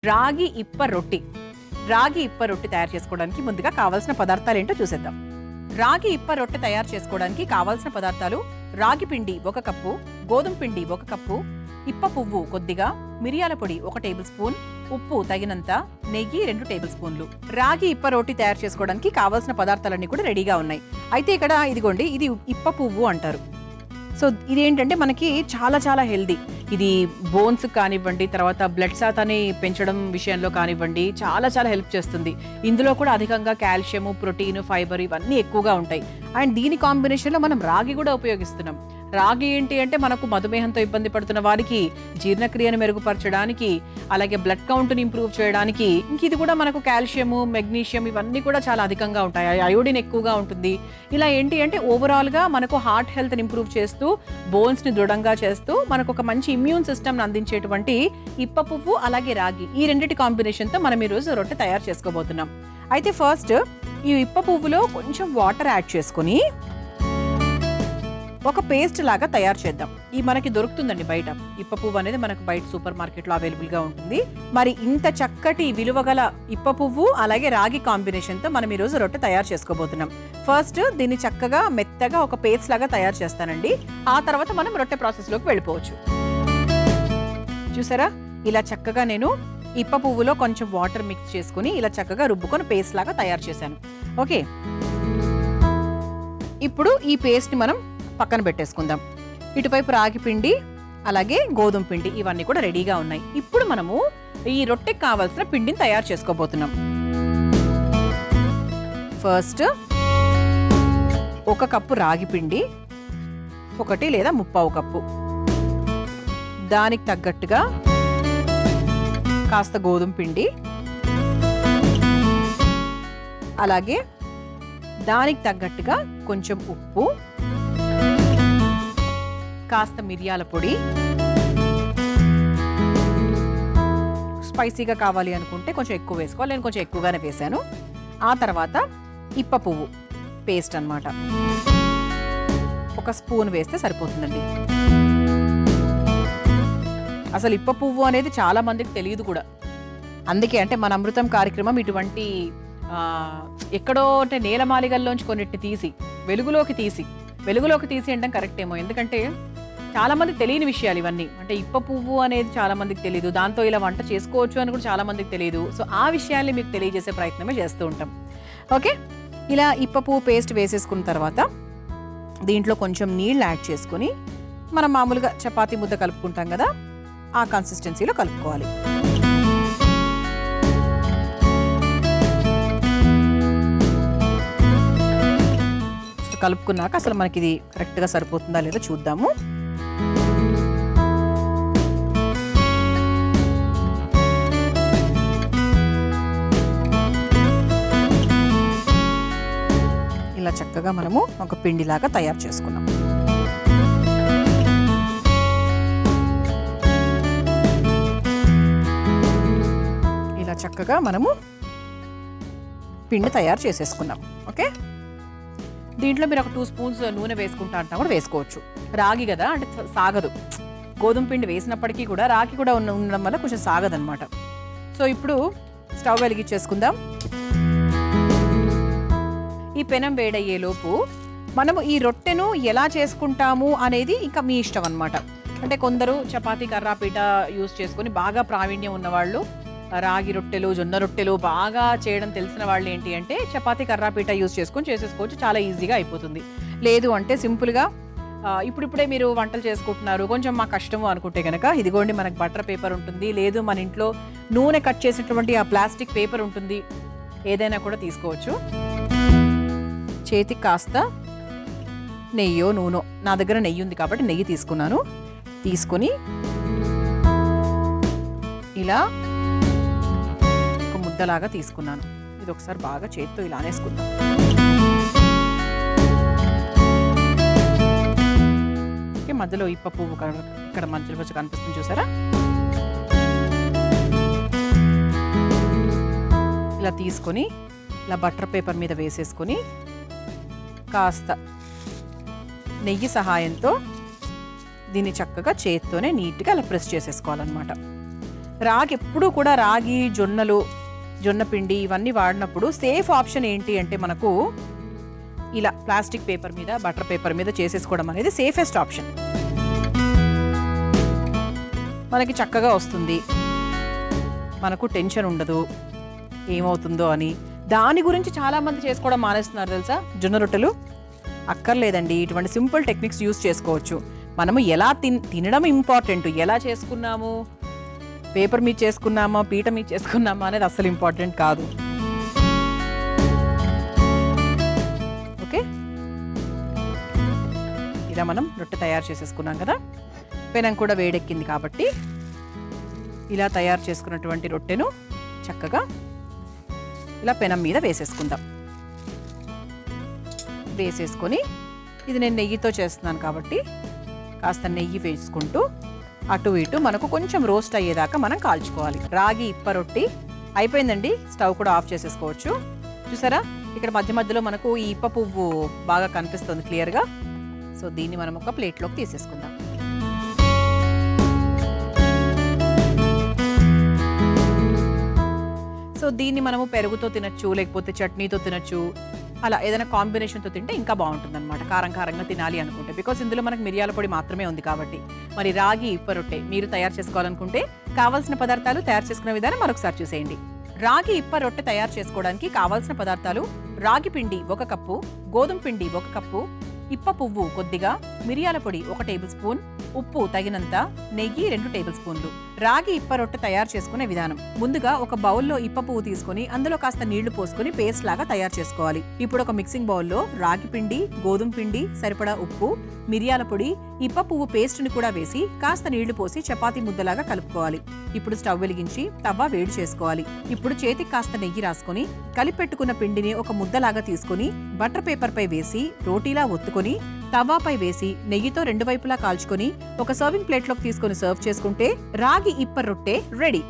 రాగి ఇప్ప రొట్టి. రాగి ఇప్ప రొట్టి తయారు చేసుకోవడానికి ముందుగా కావాల్సిన పదార్థాలు ఏంటో చూసేద్దాం. రాగి ఇప్ప రొట్టె తయారు చేసుకోవడానికి కావాల్సిన పదార్థాలు: రాగి పిండి 1 కప్పు, గోధుమ పిండి 1 కప్పు, ఇప్ప పువ్వు కొద్దిగా, మిరియాల పొడి 1 టేబుల్ స్పూన్, ఉప్పు తగినంత, నెయ్యి 2 టేబుల్ స్పూన్లు. రాగి ఇప్ప రోటి తయారు చేసుకోవడానికి కావాల్సిన పదార్థాలన్నీ కూడా రెడీగా ఉన్నాయి. అయితే ఇక్కడ ఇదిగోండి, ఇది ఇప్ప పువ్వు అంటారు. సో ఇదేంటంటే మనకి చాలా చాలా హెల్దీ. ఇది బోన్స్ కానివ్వండి, తర్వాత బ్లడ్ శాతాన్ని పెంచడం విషయంలో కానివ్వండి చాలా చాలా హెల్ప్ చేస్తుంది. ఇందులో కూడా అధికంగా కాల్షియము, ప్రోటీన్, ఫైబర్ ఇవన్నీ ఎక్కువగా ఉంటాయి. అండ్ దీని కాంబినేషన్లో మనం రాగి కూడా ఉపయోగిస్తున్నాం. రాగి ఏంటి అంటే మనకు మధుమేహంతో ఇబ్బంది పడుతున్న వారికి జీర్ణక్రియను మెరుగుపరచడానికి, అలాగే బ్లడ్ కౌంట్ని ఇంప్రూవ్ చేయడానికి, ఇంక ఇది కూడా మనకు కాల్షియము, మెగ్నీషియం ఇవన్నీ కూడా చాలా అధికంగా ఉంటాయి. అయోడిన్ ఎక్కువగా ఉంటుంది. ఇలా ఏంటి అంటే ఓవరాల్గా మనకు హార్ట్ హెల్త్ని ఇంప్రూవ్ చేస్తూ, బోన్స్ని దృఢంగా చేస్తూ, మనకు ఒక మంచి ఇమ్యూన్ సిస్టమ్ని అందించేటువంటి ఇప్ప పువ్వు అలాగే రాగి, ఈ రెండింటి కాంబినేషన్తో మనం ఈరోజు రొట్టె తయారు చేసుకోబోతున్నాం. అయితే ఫస్ట్ ఈ ఇప్ప పువ్వులో కొంచెం వాటర్ యాడ్ చేసుకుని ఒక పేస్ట్ లాగా తయారు చేద్దాం. ఈ మనకి దొరుకుతుందండి బయట. ఇప్ప పువ్వు అనేది మనకు బయట సూపర్ మార్కెట్లో అవైలబుల్గా ఉంటుంది. మరి ఇంత చక్కటి విలువగల ఇప్ప పువ్వు అలాగే రాగి కాంబినేషన్తో మనం ఈరోజు రొట్టె తయారు చేసుకోబోతున్నాం. ఫస్ట్ దీన్ని చక్కగా మెత్తగా ఒక పేస్ట్ లాగా తయారు చేస్తానండి. ఆ తర్వాత మనం రొట్టె ప్రాసెస్లోకి వెళ్ళిపోవచ్చు. చూసారా, ఇలా చక్కగా నేను ఇప్ప పువ్వులో కొంచెం వాటర్ మిక్స్ చేసుకుని ఇలా చక్కగా రుబ్బుకొని పేస్ట్ లాగా తయారు చేశాను. ఓకే, ఇప్పుడు ఈ పేస్ట్ని మనం పక్కన పెట్టేసుకుందాం. ఇటువైపు రాగి పిండి అలాగే గోధుమ పిండి ఇవన్నీ కూడా రెడీగా ఉన్నాయి. ఇప్పుడు మనము ఈ రొట్టెకి కావాల్సిన పిండిని తయారు చేసుకోబోతున్నాం. ఫస్ట్ 1 కప్పు రాగి పిండి, 1 లేదా 1/4 కప్పు, దానికి తగ్గట్టుగా కాస్త గోధుమ పిండి, అలాగే దానికి తగ్గట్టుగా కొంచెం ఉప్పు, కాస్త మిరియాల పొడి, స్పైసీగా కావాలి అనుకుంటే కొంచెం ఎక్కువ వేసుకోవాలి. నేను కొంచెం ఎక్కువగానే వేసాను. ఆ తర్వాత ఇప్ప పువ్వు పేస్ట్ అన్నమాట, 1 స్పూన్ వేస్తే సరిపోతుందండి. అసలు ఇప్ప పువ్వు అనేది చాలా మందికి తెలియదు కూడా. అందుకే అంటే మన అమృతం కార్యక్రమం ఇటువంటి ఎక్కడో అంటే నేలమాలిగల్లోంచి కొన్నిటిని తీసి వెలుగులోకి తీసి అనడం కరెక్ట్ ఏమో. ఎందుకంటే చాలా మందికి తెలియని విషయాలు ఇవన్నీ. అంటే ఇప్ప పువ్వు అనేది చాలా మందికి తెలియదు, దాంతో ఇలా వంట చేసుకోవచ్చు అని కూడా చాలా మందికి తెలియదు. సో ఆ విషయాల్ని మీకు తెలియజేసే ప్రయత్నమే చేస్తూ ఉంటాం. ఓకే, ఇలా ఇప్ప పువ్వు పేస్ట్ వేసేసుకున్న తర్వాత దీంట్లో కొంచెం నీళ్ళు యాడ్ చేసుకుని మనం మామూలుగా చపాతీ ముద్ద కలుపుకుంటాం కదా, ఆ కన్సిస్టెన్సీలో కలుపుకోవాలి. కలుపుకున్నాక అసలు మనకి ఇది కరెక్ట్గా సరిపోతుందా లేదో చూద్దాము. ఇలా చక్కగా మనము ఒక పిండిలాగా తయారు చేసుకున్నాం. ఇలా చక్కగా మనము పిండి తయారు చేసేసుకున్నాం. ఓకే, దీంట్లో మీరు ఒక 2 స్పూన్స్ నూనె వేసుకుంటా అంటా కూడా వేసుకోవచ్చు. రాగి కదా అంటే సాగదు. గోధుమ పిండి వేసినప్పటికీ కూడా రాగి కూడా ఉండడం వల్ల కొంచెం సాగదనమాట. సో ఇప్పుడు స్టవ్ వెలిగించేసుకుందాం. ఈ పెనం వేడయ్యేలోపు మనము ఈ రొట్టెను ఎలా చేసుకుంటాము అనేది ఇంకా మీ ఇష్టం అనమాట. అంటే కొందరు చపాతీ కర్రాపీట యూజ్ చేసుకొని బాగా ప్రావీణ్యం ఉన్నవాళ్ళు, రాగి రొట్టెలు, జొన్న రొట్టెలు బాగా చేయడం తెలిసిన వాళ్ళు ఏంటి అంటే చపాతీ కర్రాపీట యూజ్ చేసుకొని చేసేసుకోవచ్చు. చాలా ఈజీగా అయిపోతుంది. లేదు అంటే సింపుల్గా ఇప్పుడిప్పుడే మీరు వంటలు చేసుకుంటున్నారు, కొంచెం మా కష్టము అనుకుంటే కనుక ఇదిగోండి మనకు బటర్ పేపర్ ఉంటుంది, లేదు మన ఇంట్లో నూనె కట్ చేసినటువంటి ఆ ప్లాస్టిక్ పేపర్ ఉంటుంది, ఏదైనా కూడా తీసుకోవచ్చు. చేతికి కాస్త నెయ్యో నూనె, నా దగ్గర నెయ్యి ఉంది కాబట్టి నెయ్యి తీసుకున్నాను. తీసుకొని ఇలా ముద్దలాగా తీసుకున్నాను. ఇది ఒకసారి బాగా చేతితో ఇలా అనేసుకుందాం. మధ్యలో ఇప్ప పువ్వు ఇక్కడ మధ్యలో వచ్చి కనిపిస్తుంది చూసారా. ఇలా తీసుకొని ఇలా బటర్ పేపర్ మీద వేసేసుకొని కాస్త నెయ్యి సహాయంతో దీన్ని చక్కగా చేత్తోనే నీట్గా అలా ప్రెస్ చేసేసుకోవాలన్నమాట. రాగి ఎప్పుడూ కూడా రాగి, జొన్నలు, జొన్న పిండి ఇవన్నీ వాడినప్పుడు సేఫ్ ఆప్షన్ ఏంటి అంటే మనకు ఇలా ప్లాస్టిక్ పేపర్ మీద, బటర్ పేపర్ మీద చేసేసుకోవడం అనేది సేఫెస్ట్ ఆప్షన్. మనకి చక్కగా వస్తుంది, మనకు టెన్షన్ ఉండదు ఏమవుతుందో అని. దాని గురించి చాలామంది చేసుకోవడం మానేస్తున్నారు తెలుసా. జొన్న రొట్టెలు అక్కర్లేదండి, ఇటువంటి సింపుల్ టెక్నిక్స్ యూస్ చేసుకోవచ్చు. మనము ఎలా తినడం ఇంపార్టెంట్, ఎలా చేసుకున్నాము, పేపర్ మీద చేసుకున్నామా, పీట మీద చేసుకున్నామా అనేది అస్సలు ఇంపార్టెంట్ కాదు. ఓకే, ఇలా మనం రొట్టె తయారు చేసేసుకున్నాం కదా. పెనం కూడా వేడెక్కింది కాబట్టి ఇలా తయారు చేసుకున్నటువంటి రొట్టెను చక్కగా ఇలా పెనం మీద వేసేసుకుందాం. వేసేసుకొని, ఇది నేను నెయ్యితో చేస్తున్నాను కాబట్టి కాస్త నెయ్యి వేసుకుంటూ అటు ఇటు మనకు కొంచెం రోస్ట్ అయ్యేదాకా మనం కాల్చుకోవాలి. రాగి ఇప్ప రొట్టి అయిపోయిందండి. స్టవ్ కూడా ఆఫ్ చేసేసుకోవచ్చు. చూసారా, ఇక్కడ మధ్య మధ్యలో మనకు ఈ ఇప్ప పువ్వు బాగా కనిపిస్తుంది క్లియర్గా. సో దీన్ని మనం ఒక ప్లేట్లోకి తీసేసుకుందాం. సో దీన్ని మనము పెరుగుతో తినచ్చు, లేకపోతే చట్నీతో తినచ్చు. అలా ఏదైనా కాంబినేషన్తో తింటే ఇంకా బాగుంటుంది అనమాట, కారం కారంగా తినాలి అనుకుంటే. బికాస్ ఇందులో మనకు మిరియాల పొడి మాత్రమే ఉంది కాబట్టి. మరి రాగి ఇప్ప రొట్టె మీరు తయారు చేసుకోవాలనుకుంటే కావాల్సిన పదార్థాలు, తయారు చేసుకునే విధానం మరొకసారి చూసేయండి. రాగి ఇప్ప రొట్టె తయారు చేసుకోవడానికి కావాల్సిన పదార్థాలు: రాగి పిండి 1 కప్పు, గోధుమ పిండి 1 కప్పు, ఇప్ప పువ్వు కొద్దిగా, మిరియాల పొడి 1 టేబుల్ స్పూన్, ఉప్పు తగినంత, నెయ్యి 2 టేబుల్ స్పూన్లు. రాగి ఇప్ప రొట్టె తయారు చేసుకునే విధానం: ముందుగా ఒక బౌల్లో ఇప్ప పువ్వు తీసుకుని అందులో కాస్త నీళ్లు పోసుకొని పేస్ట్ లాగా తయారు చేసుకోవాలి. ఇప్పుడు ఒక మిక్సింగ్ బౌల్లో రాగి పిండి, గోధుమ పిండి, సరిపడా ఉప్పు, మిరియాల పొడి, ఇప్ప పువ్వు పేస్ట్ ని కూడా వేసి కాస్త నీళ్లు పోసి చపాతీ ముద్దలాగా కలుపుకోవాలి. ఇప్పుడు స్టవ్ వెలిగించి తవ్వ వేడి చేసుకోవాలి. ఇప్పుడు చేతికి కాస్త నెయ్యి రాసుకొని కలిపెట్టుకున్న పిండిని ఒక ముద్దలాగా తీసుకుని బటర్ పేపర్ పై వేసి రోటీలా ఒత్తుకొని తవ్వాపై వేసి నెయ్యితో 2 వైపులా కాల్చుకొని ఒక సర్వింగ్ ప్లేట్లోకి తీసుకొని సర్వ్ చేసుకుంటే రాగి ఇప్ప రొట్టె రెడీ.